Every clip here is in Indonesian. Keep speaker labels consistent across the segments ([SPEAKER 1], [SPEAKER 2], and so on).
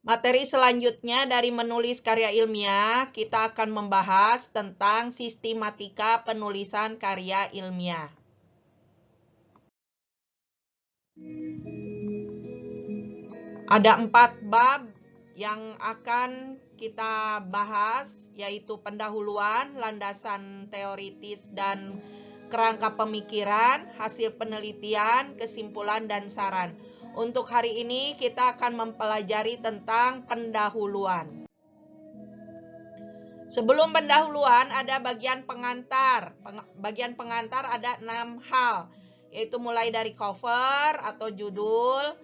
[SPEAKER 1] Materi selanjutnya dari menulis karya ilmiah, kita akan membahas tentang sistematika penulisan karya ilmiah. Ada 4 bab yang akan kita bahas, yaitu pendahuluan, landasan teoritis dan kerangka pemikiran, hasil penelitian, kesimpulan, dan saran. Untuk hari ini kita akan mempelajari tentang pendahuluan. Sebelum pendahuluan ada bagian pengantar. Bagian pengantar ada 6 hal, yaitu mulai dari cover atau judul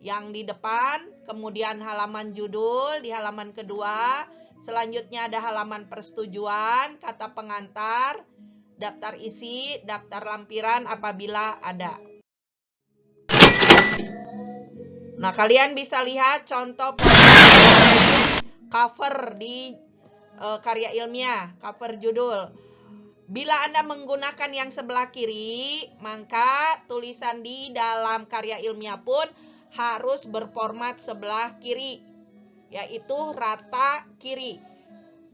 [SPEAKER 1] yang di depan, kemudian halaman judul di halaman kedua, selanjutnya ada halaman persetujuan, kata pengantar, daftar isi, daftar lampiran apabila ada. Nah, kalian bisa lihat contoh cover di karya ilmiah, cover judul. Bila Anda menggunakan yang sebelah kiri, maka tulisan di dalam karya ilmiah pun harus berformat sebelah kiri, yaitu rata kiri.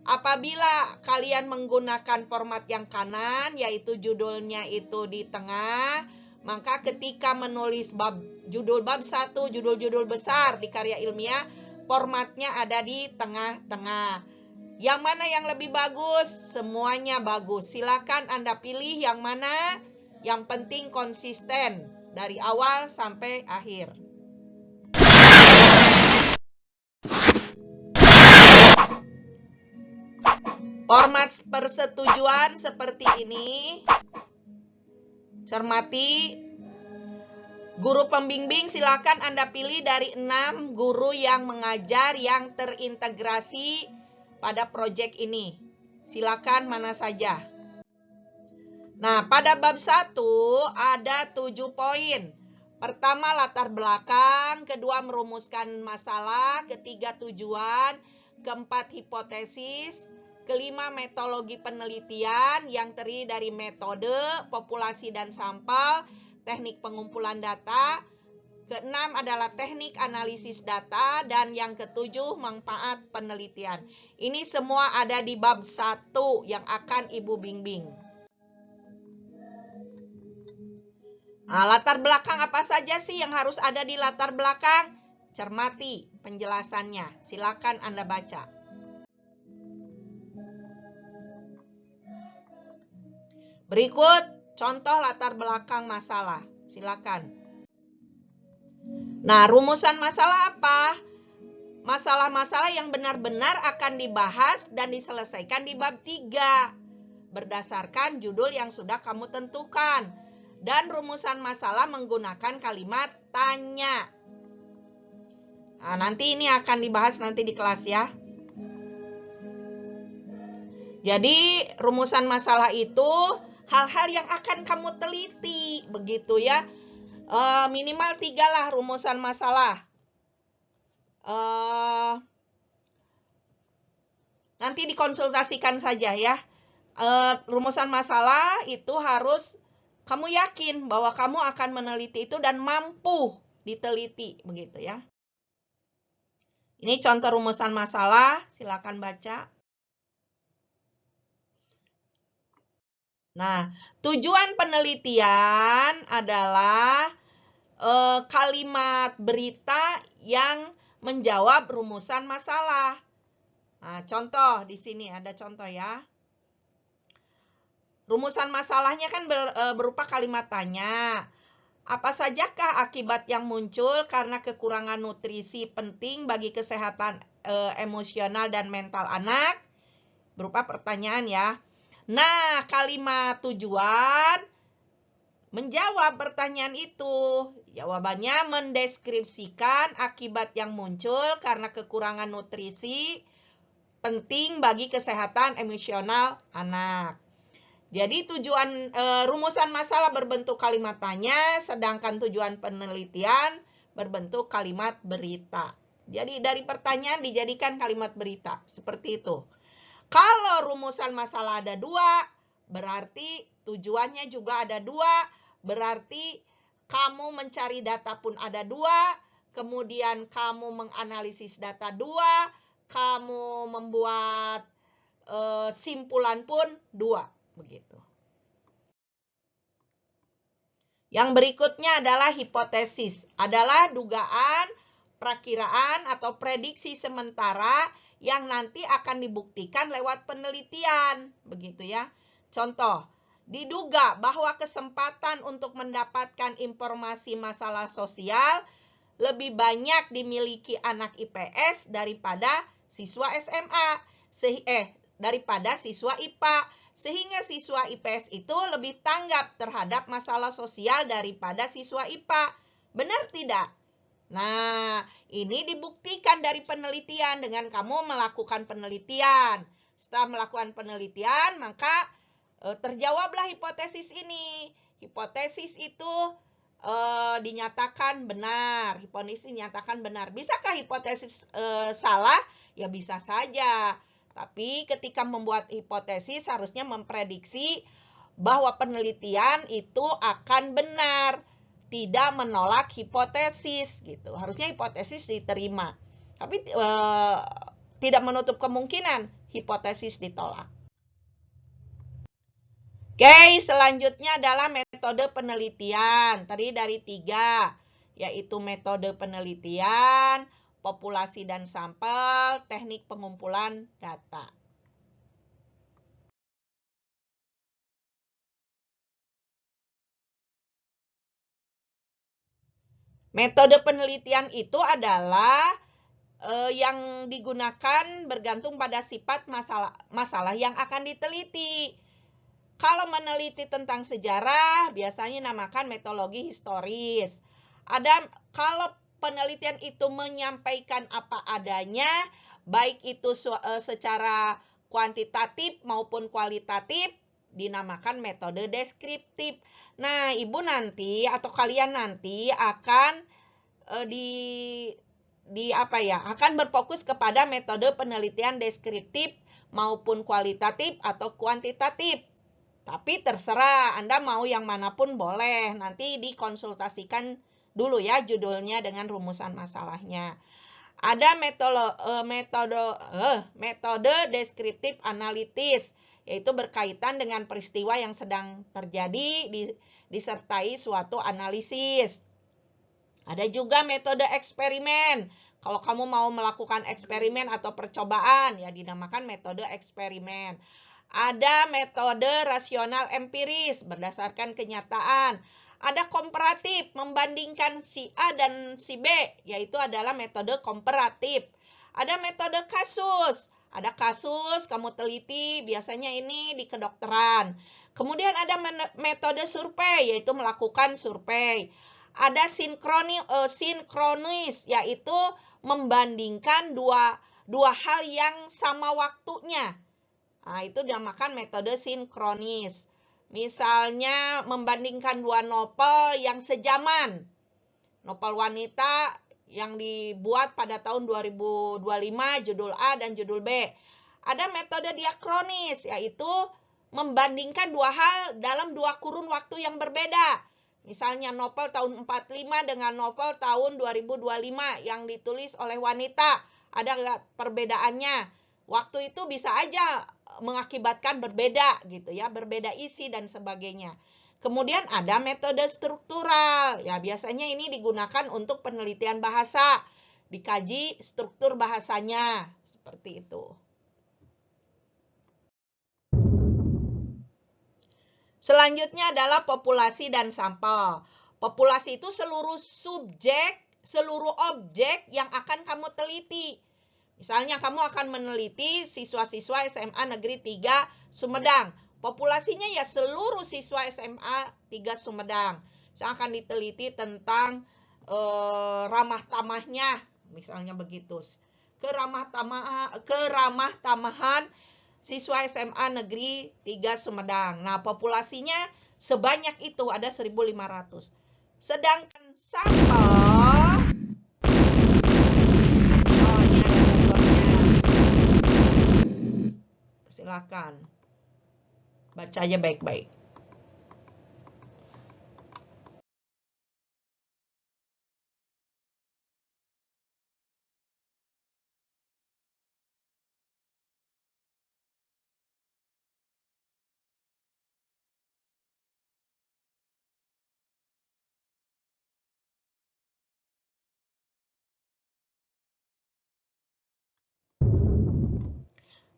[SPEAKER 1] Apabila kalian menggunakan format yang kanan, yaitu judulnya itu di tengah, maka ketika menulis judul bab 1, judul-judul besar di karya ilmiah, formatnya ada di tengah-tengah. Yang mana yang lebih bagus? Semuanya bagus. Silakan Anda pilih yang mana. Yang penting konsisten dari awal sampai akhir. Format persetujuan seperti ini. Cermati. Guru pembimbing silakan Anda pilih dari 6 guru yang mengajar yang terintegrasi pada proyek ini. Silakan mana saja. Nah, pada bab 1 ada 7 poin. Pertama, latar belakang. Kedua, merumuskan masalah. Ketiga, tujuan. Keempat, hipotesis. Kelima, metodologi penelitian yang terdiri dari metode, populasi dan sampel, teknik pengumpulan data. Keenam adalah teknik analisis data. Dan yang ketujuh, manfaat penelitian. Ini semua ada di bab 1 yang akan Ibu bimbing. Nah, latar belakang apa saja sih yang harus ada di latar belakang? Cermati penjelasannya. Silakan Anda baca. Berikut contoh latar belakang masalah. Silakan. Nah, rumusan masalah apa? Masalah-masalah yang benar-benar akan dibahas dan diselesaikan di bab 3. Berdasarkan judul yang sudah kamu tentukan. Dan rumusan masalah menggunakan kalimat tanya. Nah, nanti ini akan dibahas nanti di kelas ya. Jadi rumusan masalah itu hal-hal yang akan kamu teliti, begitu ya. Minimal 3 lah rumusan masalah. Nanti dikonsultasikan saja ya. Rumusan masalah itu harus kamu yakin bahwa kamu akan meneliti itu dan mampu diteliti, begitu ya. Ini contoh rumusan masalah, silakan baca. Nah, tujuan penelitian adalah kalimat berita yang menjawab rumusan masalah. Nah, contoh di sini ada contoh ya. Rumusan masalahnya kan berupa kalimat tanya. Apa sajakah akibat yang muncul karena kekurangan nutrisi penting bagi kesehatan emosional dan mental anak? Berupa pertanyaan ya. Nah, kalimat tujuan menjawab pertanyaan itu. Jawabannya mendeskripsikan akibat yang muncul karena kekurangan nutrisi penting bagi kesehatan emosional anak. Jadi tujuan rumusan masalah berbentuk kalimat tanya, sedangkan tujuan penelitian berbentuk kalimat berita. Jadi dari pertanyaan dijadikan kalimat berita, seperti itu. Kalau rumusan masalah ada 2, berarti tujuannya juga ada 2, berarti kamu mencari data pun ada 2, kemudian kamu menganalisis data 2, kamu membuat simpulan pun 2, begitu. Yang berikutnya adalah hipotesis, adalah dugaan, prakiraan, atau prediksi sementara yang nanti akan dibuktikan lewat penelitian, begitu ya. Contoh, diduga bahwa kesempatan untuk mendapatkan informasi masalah sosial lebih banyak dimiliki anak IPS daripada siswa SMA, daripada siswa IPA. Sehingga siswa IPS itu lebih tanggap terhadap masalah sosial daripada siswa IPA. Benar tidak? Nah, ini dibuktikan dari penelitian dengan kamu melakukan penelitian. Setelah melakukan penelitian, maka terjawablah hipotesis ini. Hipotesis itu dinyatakan benar. Hipotesis dinyatakan benar. Bisakah hipotesis salah? Ya bisa saja. Tapi ketika membuat hipotesis harusnya memprediksi bahwa penelitian itu akan benar, tidak menolak hipotesis gitu. Harusnya hipotesis diterima. Tapi tidak menutup kemungkinan hipotesis ditolak. Oke, selanjutnya adalah metode penelitian. Tadi dari 3, yaitu metode penelitian, populasi dan sampel, teknik pengumpulan data. Metode penelitian itu adalah yang digunakan bergantung pada sifat masalah yang akan diteliti. Kalau meneliti tentang sejarah, biasanya namakan metodologi historis. Kalau penelitian itu menyampaikan apa adanya, baik itu secara kuantitatif maupun kualitatif, dinamakan metode deskriptif. Nah, Ibu nanti atau kalian nanti akan akan berfokus kepada metode penelitian deskriptif maupun kualitatif atau kuantitatif. Tapi terserah, Anda mau yang manapun boleh. Nanti dikonsultasikan dulu ya judulnya dengan rumusan masalahnya. Ada metode deskriptif analitis, yaitu berkaitan dengan peristiwa yang sedang terjadi disertai suatu analisis. Ada juga metode eksperimen. Kalau kamu mau melakukan eksperimen atau percobaan, ya dinamakan metode eksperimen. Ada metode rasional empiris berdasarkan kenyataan. Ada komparatif, membandingkan si A dan si B, yaitu adalah metode komparatif. Ada metode kasus. Ada kasus, kamu teliti, biasanya ini di kedokteran. Kemudian ada metode survei, yaitu melakukan survei. Ada sinkronis, yaitu membandingkan dua hal yang sama waktunya. Nah, itu dinamakan metode sinkronis. Misalnya membandingkan 2 novel yang sejaman. Novel wanita yang dibuat pada tahun 2025, judul A dan judul B. Ada metode diakronis, yaitu membandingkan 2 hal dalam 2 kurun waktu yang berbeda. Misalnya novel tahun 45 dengan novel tahun 2025 yang ditulis oleh wanita. Ada perbedaannya. Waktu itu bisa aja mengakibatkan berbeda gitu ya, berbeda isi dan sebagainya. Kemudian ada metode struktural. Ya, biasanya ini digunakan untuk penelitian bahasa. Dikaji struktur bahasanya, seperti itu. Selanjutnya adalah populasi dan sampel. Populasi itu seluruh subjek, seluruh objek yang akan kamu teliti. Misalnya kamu akan meneliti siswa-siswa SMA Negeri 3 Sumedang. Populasinya ya seluruh siswa SMA 3 Sumedang. Yang akan diteliti tentang ramah tamahnya, misalnya begitu. Keramah tamahan siswa SMA Negeri 3 Sumedang. Nah, populasinya sebanyak itu, ada 1.500. Sedangkan sampel, ini ada contohnya. Silakan baca aja baik-baik.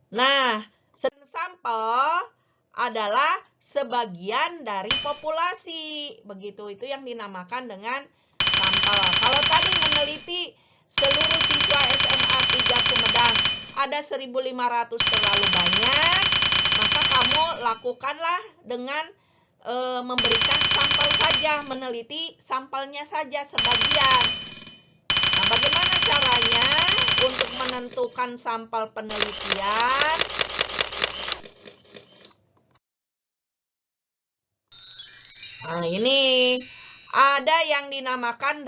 [SPEAKER 1] Nah, sampel adalah sebagian dari populasi. Begitu, itu yang dinamakan dengan sampel. Kalau tadi meneliti seluruh siswa SMA 3 Sumedang ada 1.500 terlalu banyak, maka kamu lakukanlah dengan memberikan sampel saja, meneliti sampelnya saja sebagian. Nah, bagaimana caranya untuk menentukan sampel penelitian? Nah, ini ada yang dinamakan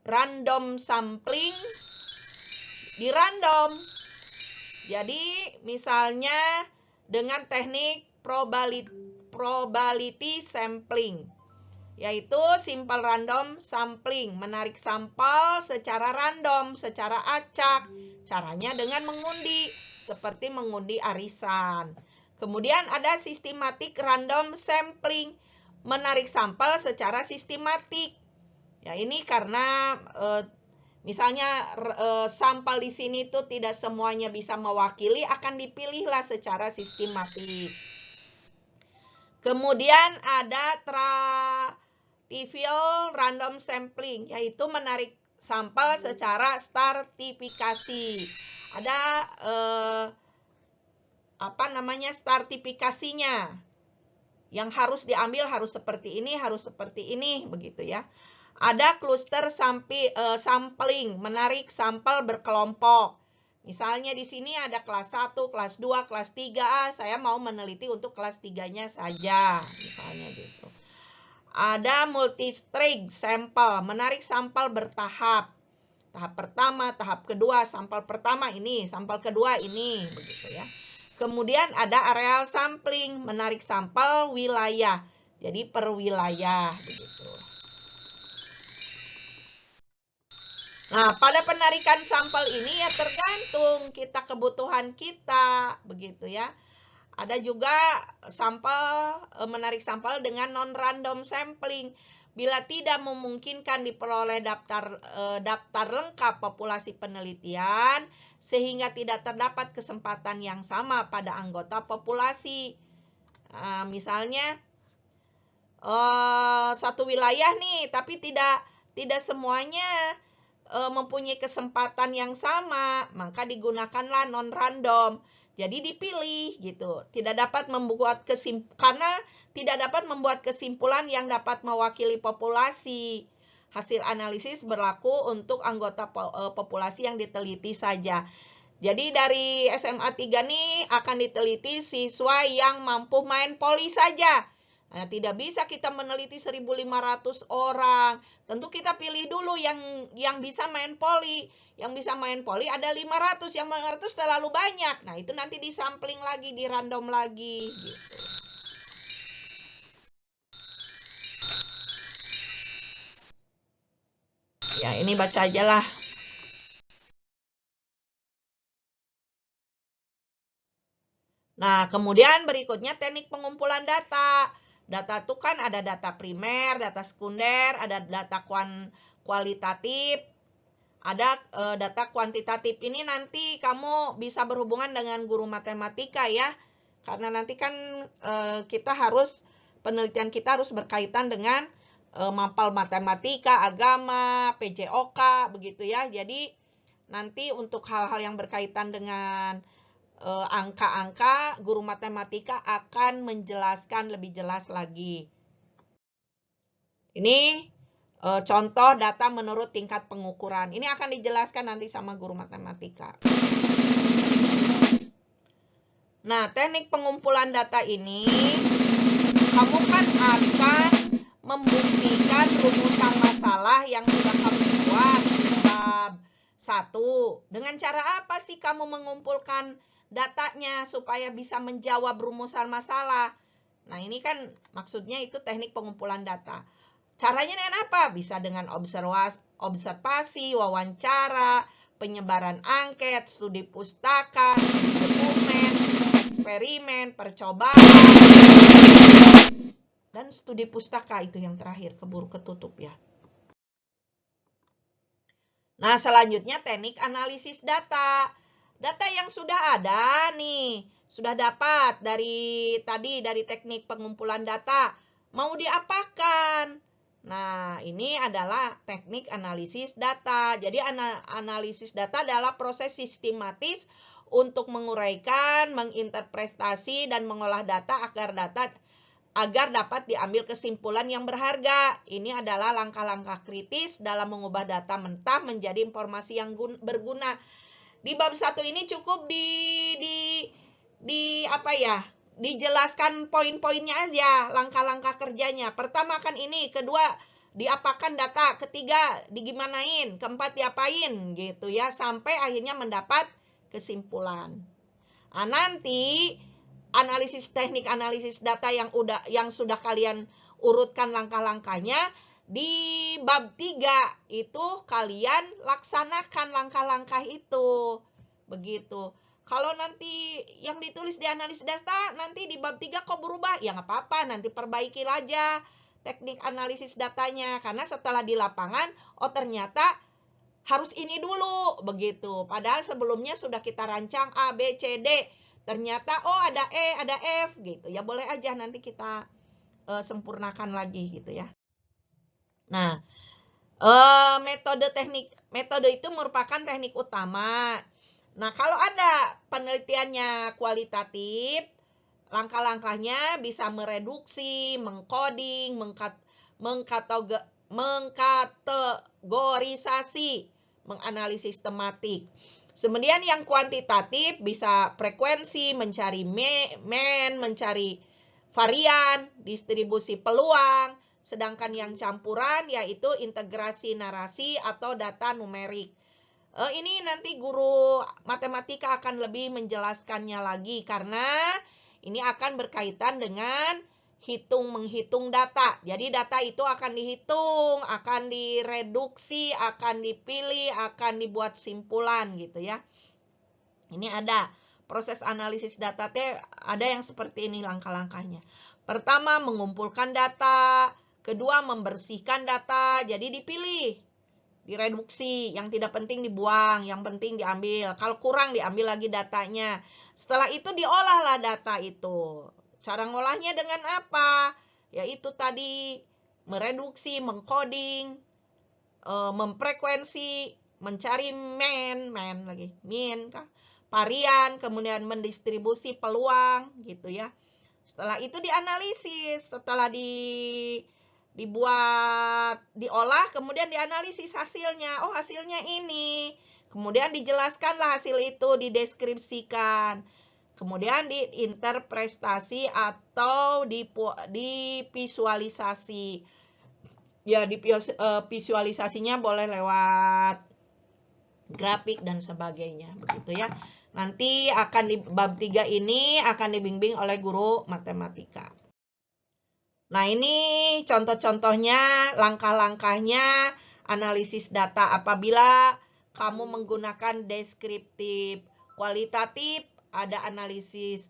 [SPEAKER 1] random sampling di random. Jadi, misalnya dengan teknik probability sampling, yaitu simple random sampling, menarik sampel secara random, secara acak. Caranya dengan mengundi, seperti mengundi arisan. Kemudian ada systematic random sampling, menarik sampel secara sistematik. Ya, ini karena misalnya sampel di sini tuh tidak semuanya bisa mewakili, akan dipilihlah secara sistematik. Kemudian ada trivial random sampling, yaitu menarik sampel secara stratifikasi. Ada stratifikasinya. Yang harus diambil harus seperti ini, begitu ya. Ada cluster sampling, menarik sampel berkelompok. Misalnya di sini ada kelas 1, kelas 2, kelas 3A, saya mau meneliti untuk kelas 3-nya saja, misalnya gitu. Ada multi-string sampel, menarik sampel bertahap. Tahap pertama, tahap kedua, sampel pertama ini, sampel kedua ini, begitu ya. Kemudian ada areal sampling, menarik sampel wilayah. Jadi per wilayah, begitu. Nah, pada penarikan sampel ini ya tergantung kita kebutuhan kita, begitu ya. Ada juga sampel, menarik sampel dengan non-random sampling. Bila tidak memungkinkan diperoleh daftar lengkap populasi penelitian, sehingga tidak terdapat kesempatan yang sama pada anggota populasi. Misalnya, satu wilayah nih, tapi tidak semuanya mempunyai kesempatan yang sama, maka digunakanlah non-random. Jadi dipilih gitu. Karena tidak dapat membuat kesimpulan yang dapat mewakili populasi. Hasil analisis berlaku untuk anggota populasi yang diteliti saja. Jadi dari SMA 3 nih akan diteliti siswa yang mampu main poli saja. Nah, tidak bisa kita meneliti 1.500 orang. Tentu kita pilih dulu yang bisa main poli. Yang bisa main poli ada 500, yang 500 terlalu banyak. Nah, itu nanti disampling lagi, di random lagi gitu. Ya, ini baca aja lah. Nah, kemudian berikutnya teknik pengumpulan data. Data itu kan ada data primer, data sekunder, ada data kualitatif, ada data kuantitatif. Ini nanti kamu bisa berhubungan dengan guru matematika ya. Karena nanti kan penelitian kita harus berkaitan dengan mapel matematika, agama, PJOK, begitu ya. Jadi nanti untuk hal-hal yang berkaitan dengan angka-angka, guru matematika akan menjelaskan lebih jelas lagi. Ini contoh data menurut tingkat pengukuran. Ini akan dijelaskan nanti sama guru matematika. Nah, teknik pengumpulan data ini, kamu kan akan membuktikan rumusan masalah yang sudah kamu buat di bab 1. Dengan cara apa sih kamu mengumpulkan datanya supaya bisa menjawab rumusan masalah? Nah, ini kan maksudnya itu teknik pengumpulan data. Caranya dengan apa? Bisa dengan observasi, wawancara, penyebaran angket, studi pustaka, studi dokumen, eksperimen, percobaan, dan studi pustaka itu yang terakhir, keburu ketutup ya. Nah, selanjutnya teknik analisis data. Data yang sudah ada nih, sudah dapat dari teknik pengumpulan data, mau diapakan? Nah, ini adalah teknik analisis data. Jadi analisis data adalah proses sistematis untuk menguraikan, menginterpretasi, dan mengolah data agar dapat diambil kesimpulan yang berharga. Ini adalah langkah-langkah kritis dalam mengubah data mentah menjadi informasi yang berguna. Di bab 1 ini cukup dijelaskan poin-poinnya aja, langkah-langkah kerjanya. Pertama kan ini, kedua diapakan data, ketiga digimanain, keempat diapain gitu ya, sampai akhirnya mendapat kesimpulan. Nah, nanti teknik analisis data yang sudah kalian urutkan langkah-langkahnya, di bab 3 itu kalian laksanakan langkah-langkah itu. Begitu. Kalau nanti yang ditulis di analisis data nanti di bab 3 kok berubah, ya nggak apa-apa, nanti perbaiki aja teknik analisis datanya. Karena setelah di lapangan, oh ternyata harus ini dulu, begitu. Padahal sebelumnya sudah kita rancang A, B, C, D. Ternyata oh ada E, ada F, gitu. Ya boleh aja nanti kita sempurnakan lagi gitu ya. Nah, metode itu merupakan teknik utama. Nah, kalau ada penelitiannya kualitatif, langkah-langkahnya bisa mereduksi, mengcoding, mengkategorisasi, menganalisis tematik. Kemudian yang kuantitatif bisa frekuensi, mencari mencari varian, distribusi peluang. Sedangkan yang campuran yaitu integrasi narasi atau data numerik. Ini nanti guru matematika akan lebih menjelaskannya lagi karena ini akan berkaitan dengan menghitung data. Jadi data itu akan dihitung, akan direduksi, akan dipilih, akan dibuat simpulan gitu ya. Ini ada proses analisis data ada yang seperti ini langkah-langkahnya. Pertama, mengumpulkan data. Kedua, membersihkan data, jadi dipilih, direduksi, yang tidak penting dibuang, yang penting diambil. Kalau kurang diambil lagi datanya. Setelah itu diolahlah data itu. Cara ngolahnya dengan apa? Yaitu tadi mereduksi, mengcoding, memfrekuensi, mencari varian, kemudian mendistribusi peluang gitu ya. Setelah itu dianalisis, setelah diolah, kemudian dianalisis hasilnya. Oh, hasilnya ini. Kemudian dijelaskanlah hasil itu, dideskripsikan. Kemudian diinterpretasi atau divisualisasi. Ya, visualisasinya boleh lewat grafik dan sebagainya, begitu ya. Nanti akan di bab 3 ini akan dibimbing oleh guru matematika. Nah, ini contoh-contohnya, langkah-langkahnya analisis data apabila kamu menggunakan deskriptif. Kualitatif ada analisis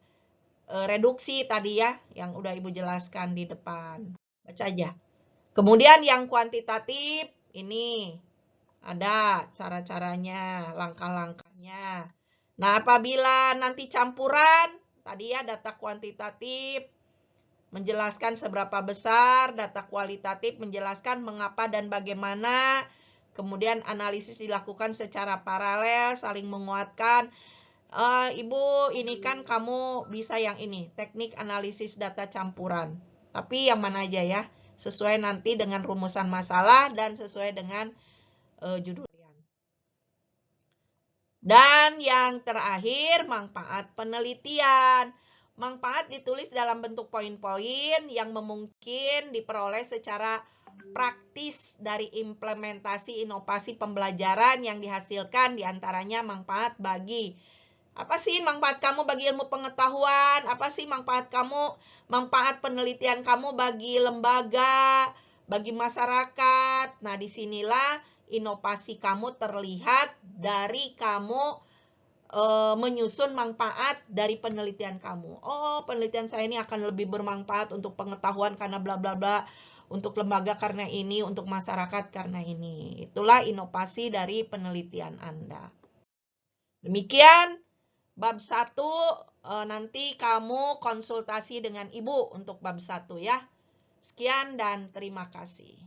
[SPEAKER 1] reduksi tadi ya, yang udah Ibu jelaskan di depan. Baca aja. Kemudian yang kuantitatif ini ada cara-caranya, langkah-langkahnya. Nah, apabila nanti campuran, tadi ya data kuantitatif menjelaskan seberapa besar, data kualitatif menjelaskan mengapa dan bagaimana, kemudian analisis dilakukan secara paralel, saling menguatkan. Ibu, ini kan kamu bisa yang ini, teknik analisis data campuran. Tapi yang mana aja ya, sesuai nanti dengan rumusan masalah dan sesuai dengan judul. Dan yang terakhir, manfaat penelitian. Manfaat ditulis dalam bentuk poin-poin yang memungkinkan diperoleh secara praktis dari implementasi inovasi pembelajaran yang dihasilkan, diantaranya manfaat bagi. Apa sih manfaat kamu bagi ilmu pengetahuan? Apa sih manfaat penelitian kamu bagi lembaga, bagi masyarakat? Nah, disinilah inovasi kamu terlihat dari kamu menyusun manfaat dari penelitian kamu. Oh, penelitian saya ini akan lebih bermanfaat untuk pengetahuan karena bla bla bla, untuk lembaga karena ini, untuk masyarakat karena ini. Itulah inovasi dari penelitian Anda. Demikian Bab 1 nanti kamu konsultasi dengan ibu untuk bab 1 ya. Sekian dan terima kasih.